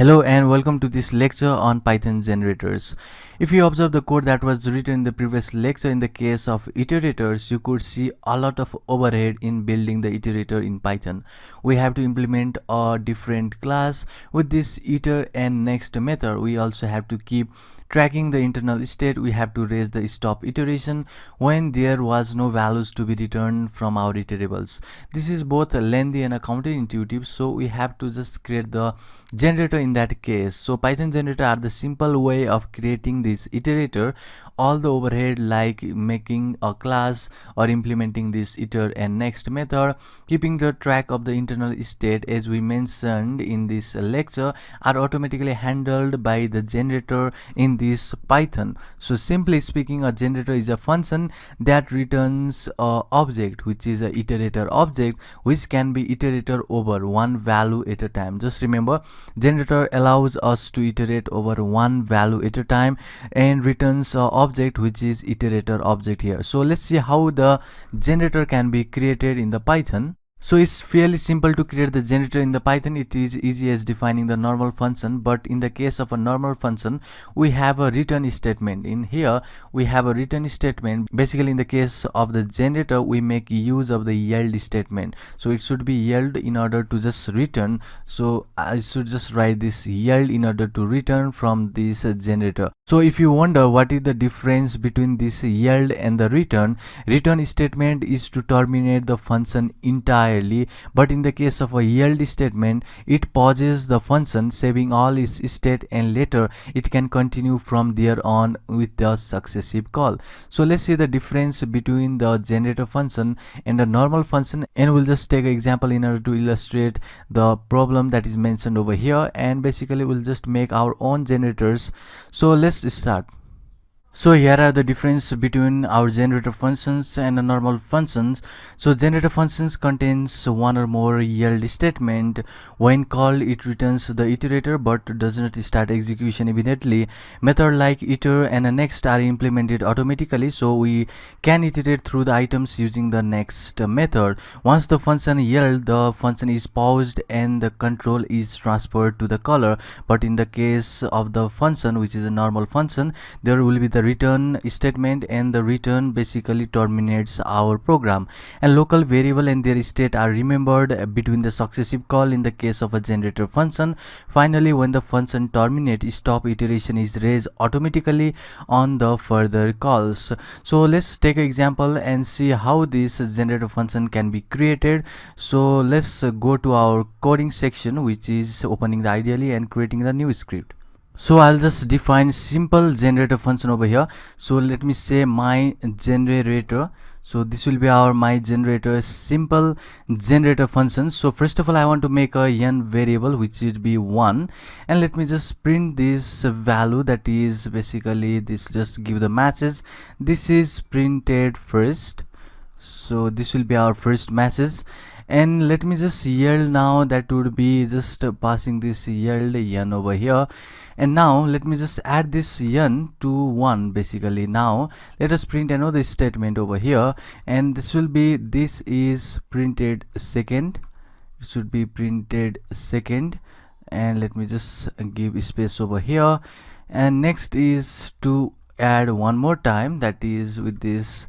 Hello and welcome to this lecture on Python generators. If you observe the code that was written in the previous lecture, in the case of iterators, you could see a lot of overhead in building the iterator in Python. We have to implement a different class with this iter and next method. We also have to keep tracking the internal state. We have to raise the stop iteration when there was no values to be returned from our iterables. This is both lengthy and counterintuitive, so we have to just create the generator in that case. So Python generator are the simple way of creating this iterator. All the overhead like making a class or implementing this iter and next method, keeping the track of the internal state as we mentioned in this lecture, are automatically handled by the generator in this Python. So simply speaking, a generator is a function that returns a object which is a iterator object, which can be iterator over one value at a time. Just remember, generator allows us to iterate over one value at a time and returns a object which is iterator object here. So let's see how the generator can be created in the Python. So it's fairly simple to create the generator in the Python. It is easy as defining the normal function, but in the case of a normal function, we have a return statement. In here, we have a return statement. Basically, in the case of the generator, we make use of the yield statement. So it should be yield in order to just return. So I should just write this yield in order to return from this generator. So if you wonder what is the difference between this yield and the return statement is to terminate the function entirely, but in the case of a yield statement, it pauses the function, saving all its state, and later it can continue from there on with the successive call. So let's see the difference between the generator function and the normal function, and we'll just take an example in order to illustrate the problem that is mentioned over here, and basically we'll just make our own generators. So let's start. So here are the difference between our generator functions and the normal functions. So generator functions contains one or more yield statement. When called, it returns the iterator but does not start execution immediately. Method like iter and next are implemented automatically, so we can iterate through the items using the next method. Once the function yield, the function is paused and the control is transferred to the caller. But in the case of the function which is a normal function, there will be the return statement, and the return basically terminates our program, and local variable and their state are remembered between the successive call in the case of a generator function. Finally, when the function terminates, stop iteration is raised automatically on the further calls. So let's take an example and see how this generator function can be created. So let's go to our coding section, which is opening the IDE and creating the new script. So I'll just define simple generator function over here. So let me say my generator. So this will be our my generator simple generator function. So first of all, I want to make a n variable which should be 1, and let me just print this value, that is basically this, just give the message. This is printed first, so this will be our first message. And let me just yield now, that would be just passing this yield n over here. And now let me just add this n to 1 basically. Now let us print another statement over here, and this will be, this is printed second, it should be printed second, and let me just give space over here. And next is to add one more time, that is with this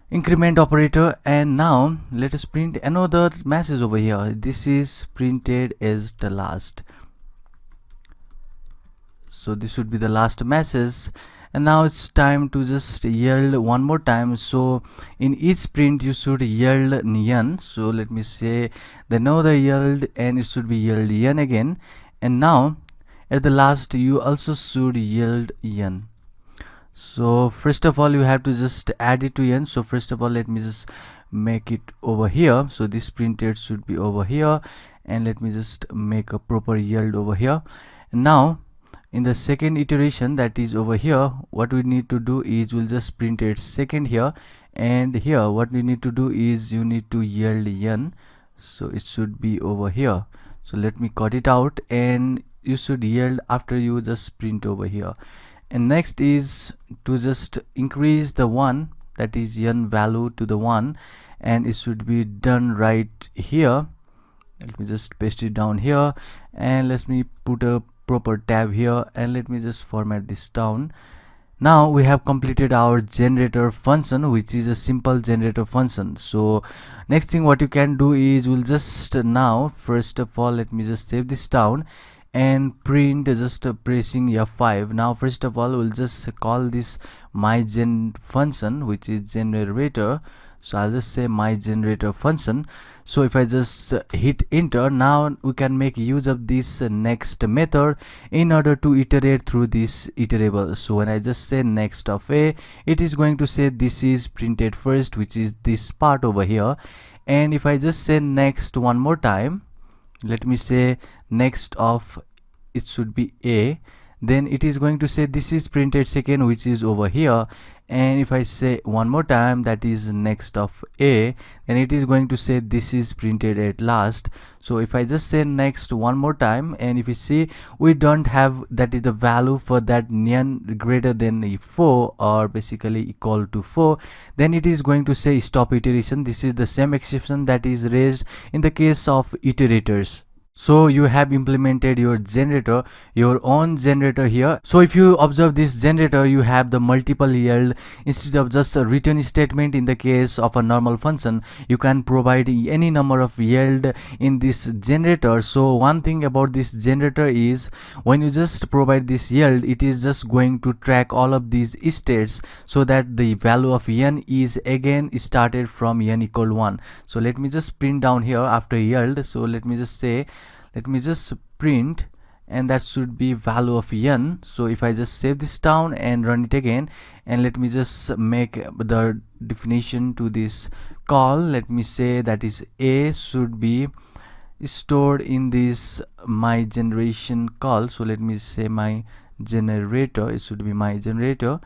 increment operator. And now let us print another message over here. This is printed as the last, so this would be the last message. And now it's time to just yield one more time. So in each print you should yield n. So let me say the another yield, and it should be yield n again. And now at the last you also should yield n. So first of all, you have to just add it to n. So first of all, let me just make it over here. So this printed should be over here, and let me just make a proper yield over here. And now in the second iteration, that is over here, what we need to do is we'll just print it second here, and here what we need to do is you need to yield n. So it should be over here. So let me cut it out, and you should yield after you just print over here. And next is to just increase the 1, that is n value to the 1, and it should be done right here. Let me just paste it down here, and let me put a proper tab here, and let me just format this down. Now we have completed our generator function, which is a simple generator function. So next thing what you can do is we'll just now first of all let me just save this down and print just pressing F5. Now first of all we'll just call this my gen function, which is generator. So I'll just say my generator function. So if I just hit enter, now we can make use of this next method in order to iterate through this iterable. So when I just say next of a, it is going to say this is printed first, which is this part over here. And if I just say next one more time, let me say next of, it should be a, then it is going to say this is printed second, which is over here. And if I say one more time, that is next of a, then it is going to say this is printed at last. So if I just say next one more time, and if you see we don't have, that is the value for that none greater than 4 or basically equal to 4, then it is going to say stop iteration. This is the same exception that is raised in the case of iterators. So you have implemented your generator, your own generator here. So if you observe this generator, you have the multiple yield instead of just a return statement. In the case of a normal function, you can provide any number of yield in this generator. So one thing about this generator is when you just provide this yield, it is just going to track all of these states so that the value of n is again started from n equal 1. So let me just print down here after yield. So let me just say, let me just print, and that should be value of n. So if I just save this down and run it again, and let me just make the definition to this call, let me say that is a should be stored in this my generation call. So let me say my generator, it should be my generator.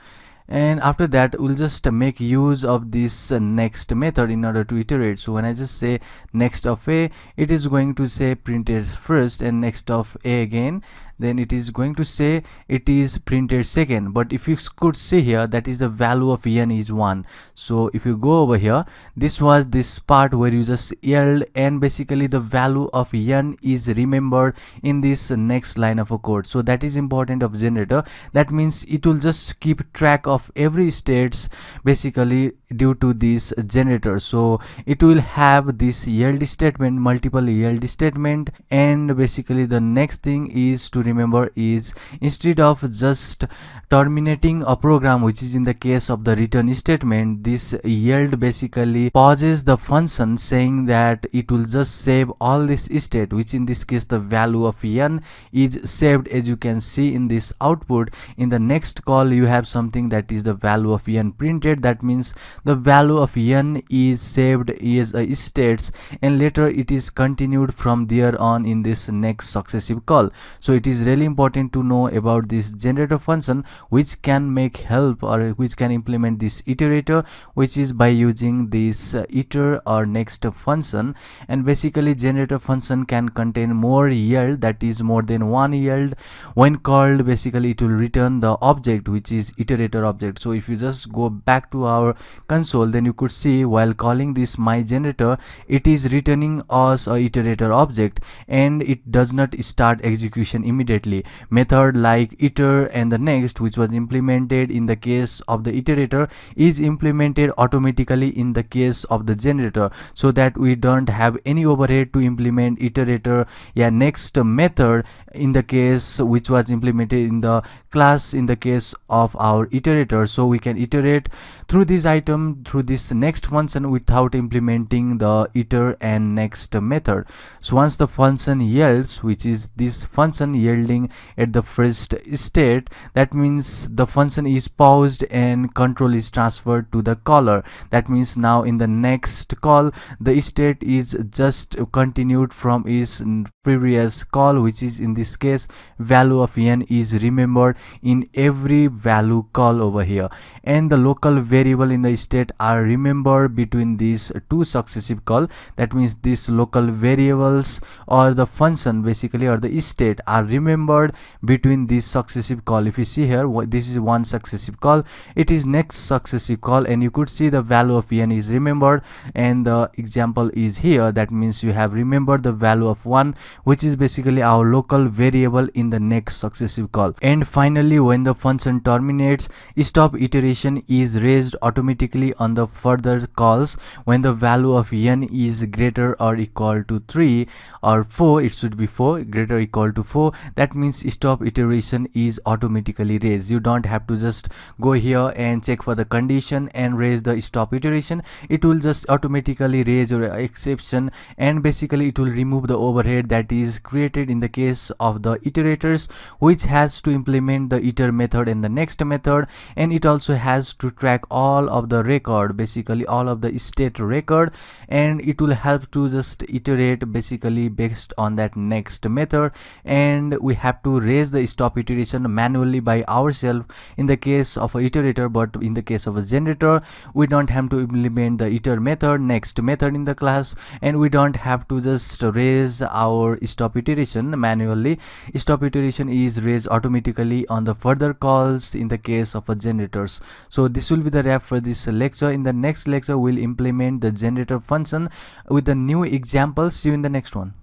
And after that we'll just make use of this next method in order to iterate. So when I just say next of a, it is going to say printed first, and next of a again, then it is going to say it is printed second. But if you could see here, that is the value of n is 1. So if you go over here, this was this part where you just yelled, and basically the value of n is remembered in this next line of a code. So that is important of generator. That means it will just keep track of every states basically due to this generator. So it will have this yield statement, multiple yield statement, and basically the next thing is to remember is instead of just terminating a program, which is in the case of the return statement, this yield basically pauses the function, saying that it will just save all this state, which in this case the value of n is saved. As you can see in this output, in the next call you have something that is the value of n printed. That means the value of n is saved as a states, and later it is continued from there on in this next successive call. So it is really important to know about this generator function, which can make help or which can implement this iterator, which is by using this iter or next function. And basically generator function can contain more yield, that is more than one yield. When called, basically it will return the object, which is iterator object. So if you just go back to our console, then you could see while calling this my generator, it is returning us a iterator object, and it does not start execution immediately. Method like iter and the next, which was implemented in the case of the iterator, is implemented automatically in the case of the generator, so that we don't have any overhead to implement iterator next method in the case which was implemented in the class in the case of our iterator. So we can iterate through this item, through this next function, without implementing the iter and next method. So once the function yields, which is this function yielding at the first state, that means the function is paused and control is transferred to the caller. That means now in the next call, the state is just continued from its previous call, which is in this case value of n is remembered in every value call over here, and the local variable in the state are remembered between these two successive call. That means these local variables or the function basically or the state are remembered remembered between this successive call. If you see here, this is one successive call, it is next successive call, and you could see the value of n is remembered, and the example is here. That means you have remembered the value of 1, which is basically our local variable in the next successive call. And finally, when the function terminates, stop iteration is raised automatically on the further calls when the value of n is greater or equal to 3 or 4. It should be 4, greater or equal to 4. That means stop iteration is automatically raised. You don't have to just go here and check for the condition and raise the stop iteration. It will just automatically raise your exception, and basically it will remove the overhead that is created in the case of the iterators, which has to implement the iter method in the next method, and it also has to track all of the record, basically all of the state record, and it will help to just iterate basically based on that next method. And we have to raise the stop iteration manually by ourselves in the case of a iterator, but in the case of a generator we don't have to implement the iter method, next method in the class, and we don't have to just raise our stop iteration manually. Stop iteration is raised automatically on the further calls in the case of a generators. So this will be the wrap for this lecture. In the next lecture we'll implement the generator function with the new examples. See you in the next one.